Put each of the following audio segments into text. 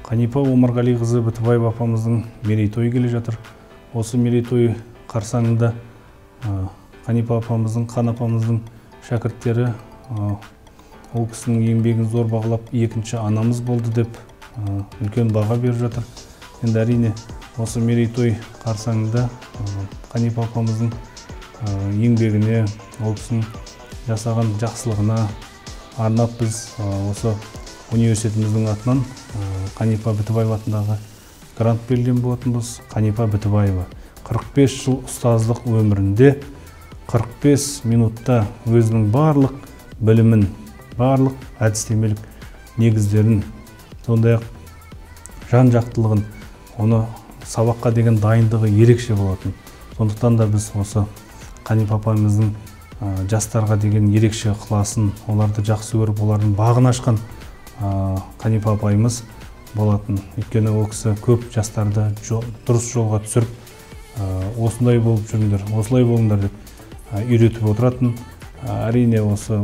Қанипа Омарғалиқызы Бітібаева апамыздың мерейтойы келе жатыр. Осы мерейтой қарсаңында Қанипа апамыздың, Қан апамыздың шәкірттері ол кісінің еңбегін зор бағалап, екінші анамыз болды деп үлкен баға беріп жатыр. Енді әрине осы мерейтой қарсаңында Қанипа апамыздың еңбегіне, ол кісінің жасаған жақсылығына арнап біз осы университетіміздің атынан Қанипа Бітібаева атындағы грант берілген болатынбыз. Қанипа Бітібаева 45 жыл ұстаздық өмірінде 45 минутта өзінің барлық білімін, барлық әдістемелік негіздерін, сондай-ақ жан-жақтылығын, оны сабаққа деген дайындығы ерекше болатын. Сондықтан да біз осы Қанипа апамыздың жастарға деген ерекше ықыласын, оларды жақсы көріп, олардың бағын ашқан Қанипа апайымыз болатын. Өйткені ол кісі көп жастарды дұрыс жолға түсіріп, осындай болып жүріңдер, осылай болыңдар деп үйретіп отыратын. Әрине осы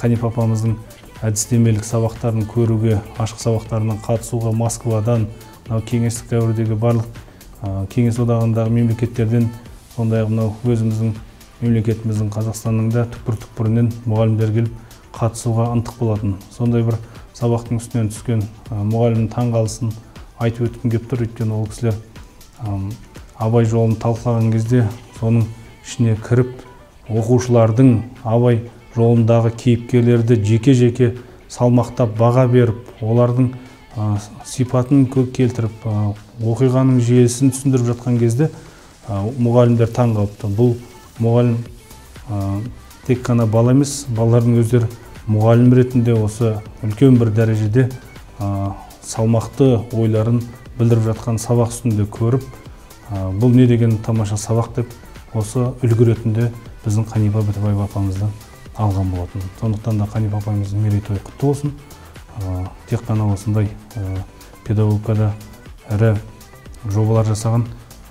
Қанипа апамыздың әдістемелік сабақтарын көруге, ашық сабақтарынан қатысуға Москвадан, кеңестік дәуірдегі барлық кеңес одағындағы мемлекеттерден, сондай-ақ мынау өзіміздің мемлекетіміздің Қазақстанның да түкпір-түкпірінен мұғалімдер келіп қатысуға ынтық болатын. Сондай бір сабақтың үстінен түскен мұғалімнің таңғалысын айтып өткім келіп тұр. Өйткені ол кісілер Абай жолын талқылаған кезде соның ішіне кіріп, оқушылардың Абай жолындағы кейіпкерлерді жеке-жеке салмақтап баға беріп, олардың сипатын келтіріп, оқиғаның желісін түсіндіріп жатқан кезде мұғалімдер таң қалыпты. Бұл мұғалім тек қана бала емес, балалардың өздері мұғалім ретінде осы үлкен бір дәрежеде салмақты ойларын білдіріп жатқан сабақ үстінде көріп, бұл не деген тамаша сабақ деп осы үлгі ретінде біздің Қанипа Бітібаева апамыздан алған болатын. Сондықтан да Қанипа апамыздың мерейтойы құтты болсын. Тек қана осындай педагогикада ірі жобалар жасаған,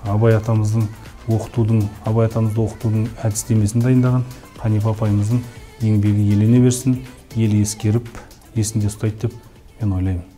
Абай атамызды оқытудың әдістемесін дайындаған Қанипа апайымыздың еңбегі елене берсін, ел ескеріп, есінде ұстайды деп мен ойлаймын.